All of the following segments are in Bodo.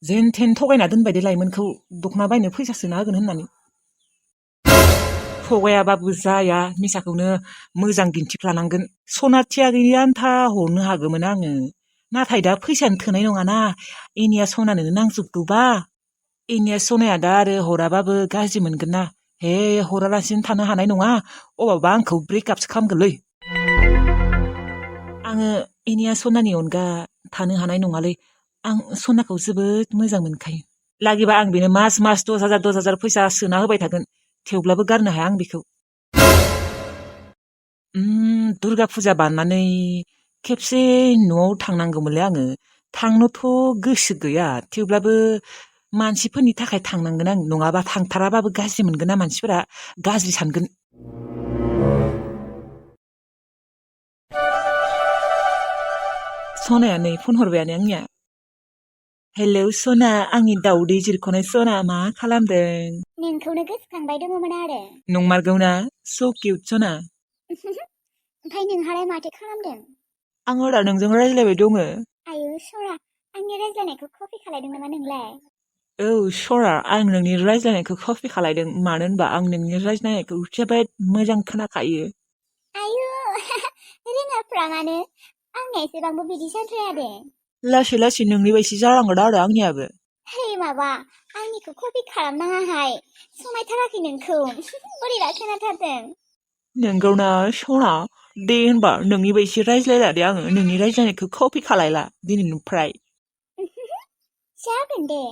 जेन थेन थगायना दोनबाय दे लाइमोनखौ दख'ना बायनो फैसा सोना होगोन होननानै थगायाबाबो जाया मिसाखौनो मोजां दिन्थिफ्लानांगोन सनाथिया गैया आन्था हरनो हागौमोन आङो नाथाय दा फैसायानो थोनाय नङाना एनिया सनानो नांजोबगौबा एनिया सनाया दा आरो हराबाबो गाज्रि मोनगोन ना हे हरालासिनो थानो हानाय नङा अबावबा आंखौ ब्रेकआपसो खालामगोनलै आङो एनिया सनानि अनगा थानो हानाय नङालै आं सनाखौ जोबोद मोजां मोनखायो लागिबा आं बेनो मास 10,000 फैसा सोना होबाय थागोन थेवब्लाबो गारनो हाया आं बेखौ दुर्गा फुजा बारनानै खेबसे न'आव थांनांगौमोनलै आङो थांनोथ' गोसो गैया थेवब्लाबो मानसिफोरनि थाखाय थांनांगोन आं नङाबा थांथाराबाबो गाज्रि मोनगोन ना मानसिफोरा गाज्रि सानगोन सनाया नै फन हरबायानो आंनिया हेलौ सना आंनि दाउदै जिरख'नाय सना मा खालामदों नोंखौनो गोसोखांबाय दङमोन आरो नंमारगौना स' किउट सना ओमफ्राय नोंहालाय माथो खालामदों आङो दा नोंजों रायज्लायबाय दङ आयु सरा आंनि रायज्लायनायखौ कपि खालायदों नामा नोंलाय औ सरा आं नोंनि रायज्लायनायखौ कपि खालायदों मानो होनबा आं नोंनि रायज्लायनायखौ जोबोद मोजां खोनाखायो आयु रोङाफ्रा मानो आंना एसेबांबो बिदि जाद्राया दे लासै लासै नोंनि बायदि जालांगोन आरो आंनियाबो हे माबा आंनिखौ कपि खालामनाङाहाय समायथाराखै नोंखौ बोरैबा खोनाथारदों नोंगौना सना दे होनबा नोंनि बायदि रायज्लायला दे आङो नोंनि रायज्लायनायखौ कपि खालायला दिनैनिफ्राय जागोन दे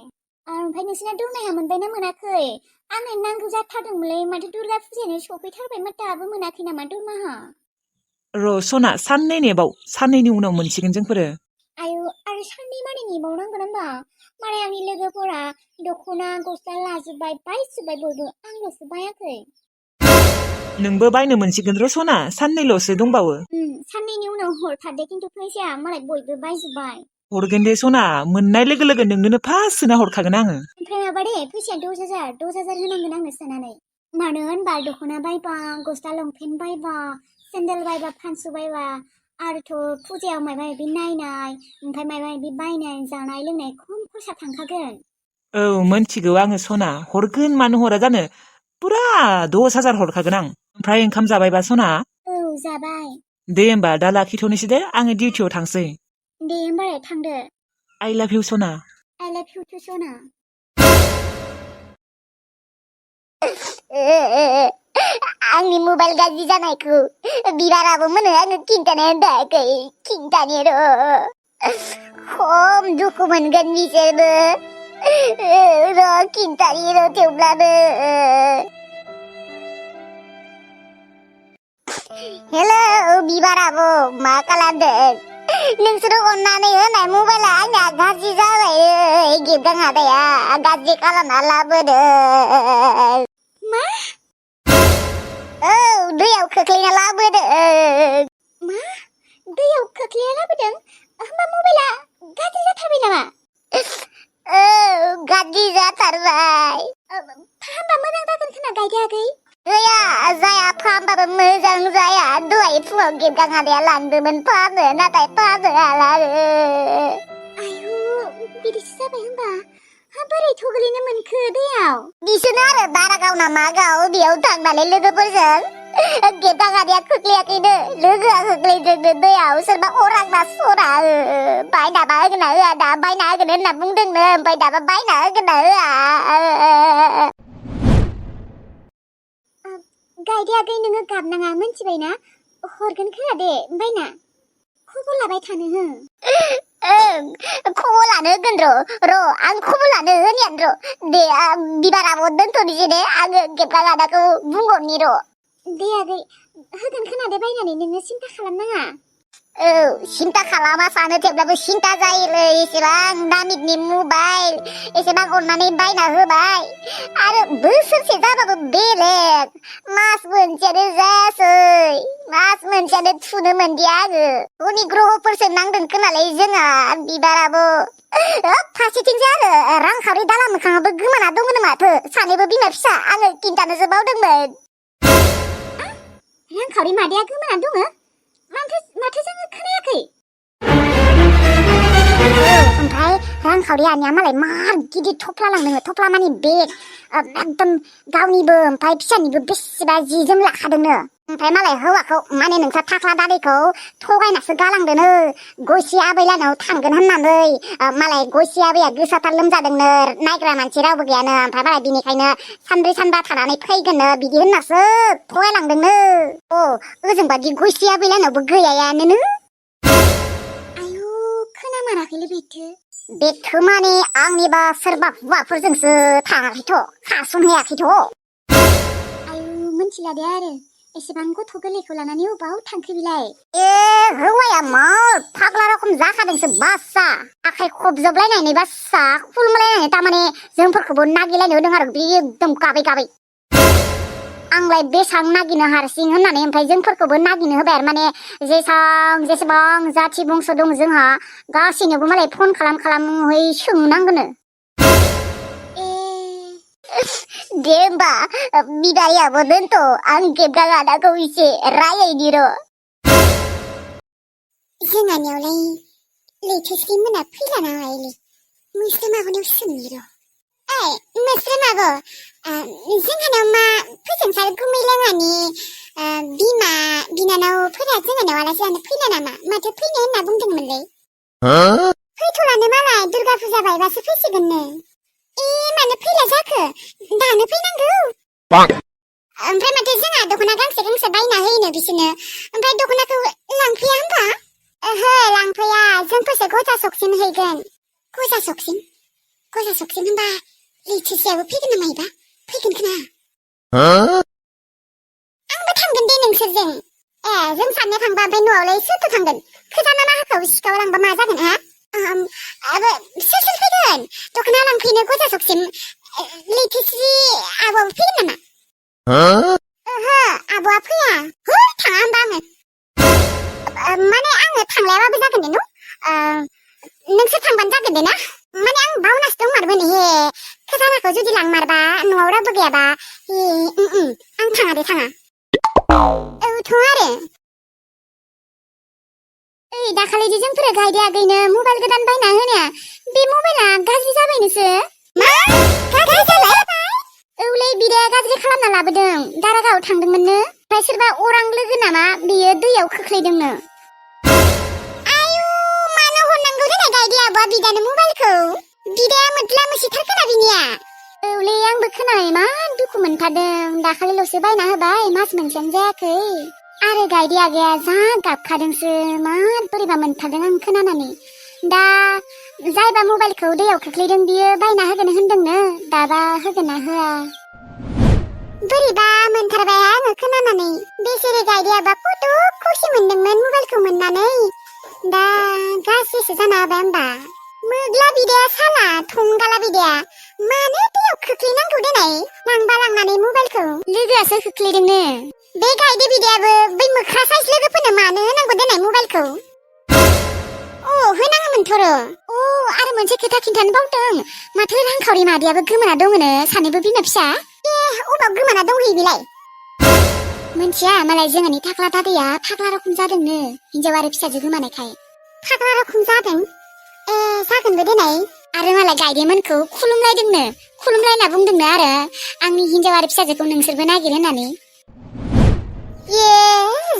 ओमफ्राय नोंसिना दरमाहा मोनबायना मोनाखै आंनो नांगौ जाथारदोंमोनलै माथो दुर्गा फुजायानो सफैथारबाय मा दाबो मोनाखै नामा दरमाहा र' सना साननै नेबाव साननैनि उनाव मोनसिगोन जोंफोरो आयु आरो साननै मानि नेबावनांगोन होनबा मालाय आंनि लोगोफोरा दख'ना गस्ला लाजोब्बाय बायजोब्बाय बयबो आंल'सो बायाखै नोंबो बायनो मोनसिगोन र' सना साननैल'सो दंबावो साननैनि उनाव हरथारदे खिन्थु फैसाया मालाय बयबो बायजोब्बाय हरगोन दे सना मोननाय लोगो लोगो नोंनोनो फार्स्ट सोना हरखागोन आङो ओमफ्राय माबा दे फैसाया 10,000 होनांगोन आंनो सोनानै मानो होनबा दख'ना बायबा गस्ला लंपेन्ट बायबा सेन्देल बायबा फानसु बायबा आरोथ' फुजायाव माबा माबि नायनाय ओमफ्राय माबा माबि बायनाय जानाय लोंनाय खम खरसा थांखागोन औ मोनथिगौ आङो सना हरगोन मानो हरा जानो पुरा 10,000 हरखागोन आं ओमफ्राय ओंखाम जाबायबा सना औ जाबाय दे होमबा दा लाखिथ'नोसै दे आङो डिउटियाव थांसै दे होमबालाय थांदो आइ लाभ इउ सना I love you too सना आंनि मबाइल गाज्रि जानायखौ बिबाराबो मोनो आङो खिन्थानो होनथायाखै खिन्थानि र' खम दुखु मोनगोन बिसोरबो र' खिन्थानि र' थेवब्लाबो हेलौ बिबाराबो मा खालामदों नोंसोर अननानै होनाय मबाइला आंना गाज्रि जाबाय गेबदां आदाया गाज्रि खालामना लाबोदों मा औ दैयाव खोख्लैना लाबोदों मा दैयाव खोख्लैना लाबोदों होमबा मबाइला गाज्रि जाथारबाय नामा औ गाज्रि जाथारबाय फाहामबा मोजां जागोन खोना गायदे आगै गैया जाया फाहामबाबो मोजां जाया दहाय फुङाव गेबदां आदाया लांदोंमोन फाहामनो नाथाय फाहामनो हाला आयु बिदिसो जाबाय होमबा बोरै थगलैनो मोनखो दैयाव बिसोरनो आरो दारागाव ना मा गाव बेयाव थांनानै लोगोफोरजों गेबदां आदाया खोख्लैयाखैनो लोगोआ खोख्लैदोंनो दैयाव सोरबा अरां ना सरा बायनाबा होगोन ना होआ दा बायना होगोन होनना बुंदोंनो ओमफ्राय दाबा बायना होगोन ना होआ गायदे आगै नोङो गाबनाङा मोनथिबायना हरगोन खोना दे बायना खबर लाबाय थानो हो ओं खबर लानो होगोन र' आं खबर लानो होनायानो र' दे बिबाराबो दोनथ'नोसै दे आङो गेबदां आदाखौ बुंहरनि र' दे आगै होगोन खोना दे बायनानै नोङो सिन्था खालामनाङा औ सिन्था खालामा सानो थेवब्लाबो सिन्था जायोलै एसेबां दामिकनि मबाइल एसेबां अननानै बायना होबाय आरो बोसोरसे जाबाबो बेलेग मास मोनसेयानो जायासै मास मोनसेयानो थुनो मोनदिया आङो उनि ग्रहफोरसो नांदों खोनालै जोंहा बिबाराबो फारसेथिंसो आरो रांखावरि दाला मोखाङाबो गोमाना दङनो माथो सानैबो बिमा फिसा आङो खिन्थानोसो बावदोंमोन रांखावरि मादैया गोमाना दङ माथो जोङो खोनायाखै ओमफ्राय रांखावरियानिया मालाय मार गिदिर थफ्ला लांदों थफ्ला मानि बेग एकदम गावनिबो ओमफ्राय फिसानिबो बेसेबा जि जोम लाखादोंनो ओमफ्राय मालाय हौवाखौ माने नोंस्रा थाख्ला दादैखौ थगायनासो गालांदोनो गयसि आबैलानाव थांगोन होननानै मालाय गयसि आबैया गोसाथार लोमजादोंनो नायग्रा मानसि रावबो गैयानो ओमफ्राय मालाय बिनिखायनो सानब्रै सानबा थानानै फैगोननो बिदि होननासो थगायलांदोंनो ओजोंबादि गयसि आबैलानावबो गैयायानो आयु खोनामाराखैलै बेथो माने आंनिबा सोरबा हौवाफोरजोंसो थाङाखैथ' खारसनहैयाखैथ' आयु मोनथिला दे आरो एसेबां गथ' गोरलैखौ लानानै अबाव थांखो बिलाय हौवाया मा फाग्ला रखम जाखादोंसो बासा आखाइ खबजबलायनानै बासा खुलुमलायनानै तारमाने जोंफोरखौबो नागिरलायनो होदों आरो बे एकदम गाबै गाबै आंलाय बेसां नागिनो हारसिं होननानै ओमफ्राय जोंफोरखौबो नागिनो होबाय आरो माने जेसेबां जाथि बंस दं जोंहा गासैनोबो मालाय फन खालामै सोंनांगोनो दे होमबा बिदायाबो दोनथ' आं गेबगा आदाखौ एसे रायलायनि र' जोंहानियावलाय लैथोस्रि मोना फैला नालाय मोस्रोमागोनाव सोंनि र' मोस्रोमागो जोंहानाव मा फोजोंसार गुमैलाङानि बिमा बिनानावफोरा जोंहानाव आलासि जानो फैला नामा माथो फैनो होनना बुंदोंमोनलै फैथ'लानो मालाय दुर्गा फुजा बायबासो फैसिगोननो मानो फैला जाखो दानो फैनांगौ ओमफ्राय माथो जोंहा दख'ना गांसे बायना होयोनो बिसोरनो ओमफ्राय दख'नाखौ लांफैया होनबा ओहो लांफैया जोंफोरसो गजा सकसिन हैगोन गजा सकसिन होनबा लैथोसेयाबो फैगोन नामा एबा फैगोन खोना आंबो थांगोन दे नोंसोरजों जों सानैया थांबा ओमफ्राय न'आवलाय सोरथो थांगोन खोजाना मा होखौ सिखाव लांबा मा जागोन सोर फैगोन दख'ना लांफैनो गजा सकसिम लैथोस्रि आब'आबो फैगोन नामा ओहो आब'आ फैया थाङा होनबा आङो माने आङो थांलायाबाबो जागोन दे न' नोंसोर थांबानो जागोन दे ना माने आं बावनासो दंमारमोन हे खोजानाखौ जुदि लांमारबा न'आव रावबो गैयाबा आं थाङा दे थाङा औथ' आरो दाखालिदि जोंफोरा गायदे आगैनो मबाइल गोदान बायना होनाया बे मबाइला गाज्रि जाबायनोसो मा गाज्रि जाबाय औलै बिदाया गाज्रि खालामना लाबोदों दारागाव थांदोंमोननो ओमफ्राय सोरबा अरां लोगो नामा बियो दैयाव खोख्लैदोंनो आयु मानो हरनांगौ देनाय गायदे आब'आ बिदानो मबाइलखौ बिदाया मोद्ला मोसिथारखोना बिनिया औलै आंबो खोनानाय इमान दुखु मोनथारदों दाखालिल'सो बायना होबाय मास मोनसेयानो जायाखै आरो गायदे आगैया जा गाबखादोंसो मार बोरैबा मोनथारदों आं खोनानानै दा जायबा मबाइलखौ दैयाव खोख्लैदों बियो बायना होगोन होनदोंनो दाबा होगोन ना होआ बोरैबा मोनथारबाय आङो खोनानानै बेसेरे गायदेयाबा कत' खुसि मोनदोंमोन मबाइलखौ मोननानै दा गाज्रिसो जाना होबाय होमबा मोग्ला बिदाया साला थंगाला बिदाया मानो दैयाव खोख्लैनांगौ देनाय लांबा लांनानै मबाइलखौ लोगोआसो खोख्लैदोंनो बे गायदे बिदायाबो बै मोख्रा साइज लोगोफोरनो मानो होनांगौ देनाय मबाइलखौ होनाङामोनथ' र' आरो मोनसे खोथा खिन्थानो बावदों माथो रांखावरि मादैयाबो गोमाना दङनो सानैबो बिमा फिसा अबाव गोमाना दंहैयो बिलाय मोनथिया मालाय जोंहानि थाख्ला दादैया फाग्ला रखम जादोंनो हिनजाव आरो फिसाजो गोमानायखाय फाग्ला रखम जादों जागोनबो देनाय आरो मालाय गायदेमोनखौ खुलुमलायना बुंदोंनो आरो आंनि हिनजाव आरो फिसाजोखौ नोंसोरबो नागिर होननानै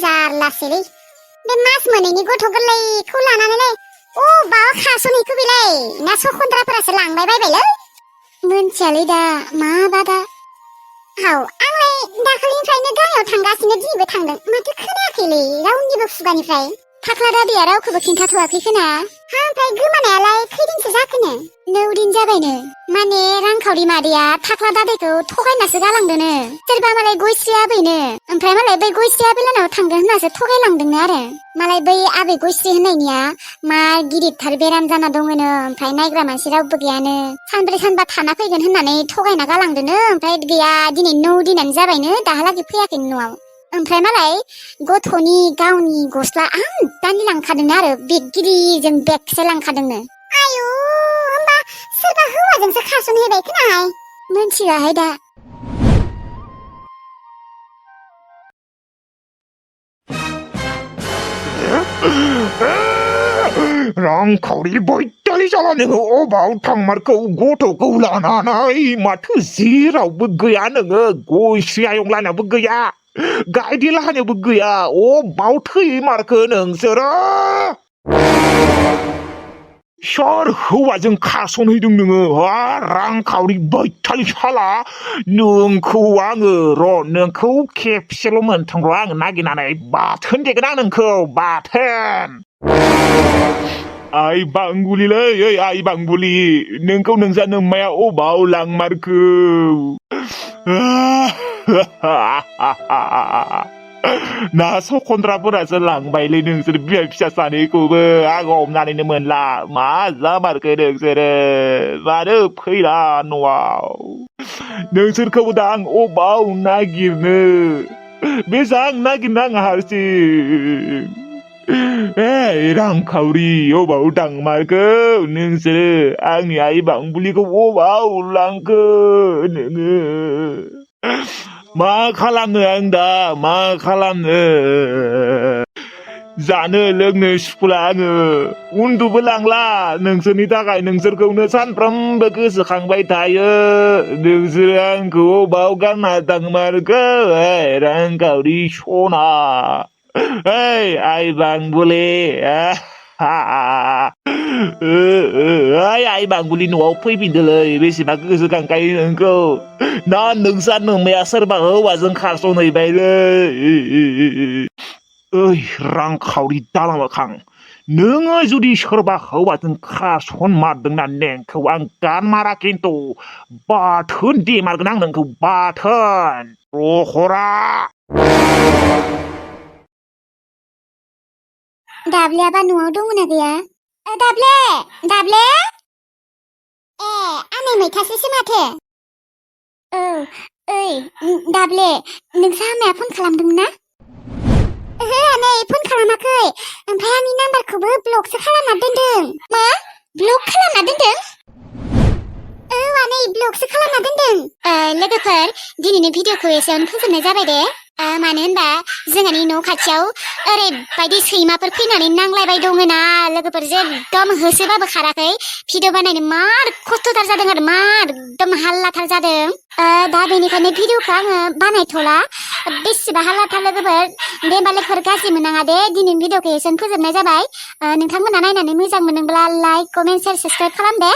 जारलासैलै बे मास मोनैनि गथ' गोरलैखौ लानानैलाय बाव खास'नैखौ बिलाय ना सखन्द्राफोरासो लांबाय बायबायलै मोनथियालै दा मा बादा आंलाय दाखालिनिफ्रायनो गामियाव थांगासिनो दिनैबो थांदों माथो खोनायाखैलै रावनिबो खुगानिफ्राय थाख्ला दादैया रावखौबो खिन्थाथ'वाखै खोना ओमफ्राय गोमानायालाय खैदिनसो जाखोनो 9 दिन जाबायनो माने रांखावरि मादैया थाख्ला दादैखौ थगायनासो गालांदोनो सोरबा मालाय गयस्रि आबैनो ओमफ्राय मालाय बै गयस्रि आबैलानाव थांगोन होननासो थगायलांदोंनो आरो मालाय बै आबै गयस्रि होननायनिया मा गिदिरथार बेराम जाना दङनो ओमफ्राय नायग्रा मानसि रावबो गैयानो सानब्रै सानबा थाना फैगोन होननानै थगायना गालांदोनो ओमफ्राय गैया दिनै 9 दिनानो जाबायनो दाहालागै फैयाखै न'आव ओमफ्राय मालाय गथ'नि गावनि गस्ला दानि लांखादोंनो आरो बेग गिदिरजों बेगसो लांखादोंनो आयु होमबा सोरबा हौवाजोंसो खास'नहैबाय खोनाहाय मोनथियाहाय दा रांखावरि बयतालि जाला नोङो अबाव थांमारखौ गथ'खौ लानानै माथो जेरावबो गैया नोङो गयस्रि आयं लाहानावबो गैया गायदे लाहानावबो गैया अबाव थैमारखो नोंसोरो सोर हौवाजों खारसनहैदों नोङो रांखावरि बैथालि साला नोंखौ आङो नोंखौ खेबसेल' मोनथों र' आङो नागिरनानै बाथोन देगोन आं नोंखौ बाथोन आइ बांबुलिलै ओइ आइ बांबुलि नोंखौ नोंजा नोम्माया अबाव लांमारखो ना सखन्द्राफोरासो लांबायलै नोंसोर बिमा फिसा सानैखौबो आं हमनानैनो मोनला मा जामारखो नोंसोरो मानो फैला न'आव नोंसोरखौबो दा आं अबाव नागिरनो बेसां नागिरनो आं हारसिं रांखावरि अबाव थांमारखो नोंसोरो आंनि आइ बांबुलिखौ अबाव लांखो नोङो मा खालामनो आं दा मा खालामनो जानो लोंनो सुखुला आङो उन्दुबो लांला नोंसोरनि थाखाय नोंसोरखौनो सानफ्रोमबो गोसोखांबाय थायो नोंसोरो आंखौ अबाव गारना थांमारखो रांखावरि सना आइ बांबुलि आइ बांबुलि न'आव फैफिनदोलै बेसेबा गोसोखांखायो नोंखौ ना नोंसा नोम्माया सोरबा हौवाजों खारसनहैबायलै ओइ रांखावरि दालांखां नोङो जुदि सोरबा हौवाजों खारसनमारदोंना नोंखौ आं गानमारा खिन्थु बाथोन देमारगोन आं नोंखौ बाथोन रखरा दाब्लेयाबा न'आव दंना गैया दाब्ले दाब्ले आनै मैथासोसो माथो औ ओइ दाब्ले नोंसा आमाया फन खालामदोंमोन ना ओहो आनै फन खालामाखै ओमफ्राय आंनि नाम्बारखौबो ब्लकसो खालामना दोनदों मा ब्लक खालामना दोनदों औ आनै ब्लकसो खालामना दोनदों लोगोफोर दिनैनि भिडिअखौ एसेयावनो फोजोबनाय जाबाय दे मानो होनबा जोंहानि न' खाथियाव ओरैबायदि सैमाफोर फैनानै नांलायबाय दङना लोगोफोरजों एकदम होसोबाबो खाराखै भिडिअ बानायनो मार खस्थ'थार जादों आरो मार एकदम हाल्लाथार जादों दा बेनिखायनो भिडिअखौ आङो बानायथ'ला बेसेबा हाल्लाथार लोगोफोर दे होमबा लोगोफोर गाज्रि मोननाङा दे दिनैनि भिडिअखौ एसेयावनो फोजोबनाय जाबाय नोंथांमोना नायनानै मोजां मोनदोंब्ला लाइक कमेन्ट शेयार साबस्क्राइब खालाम दे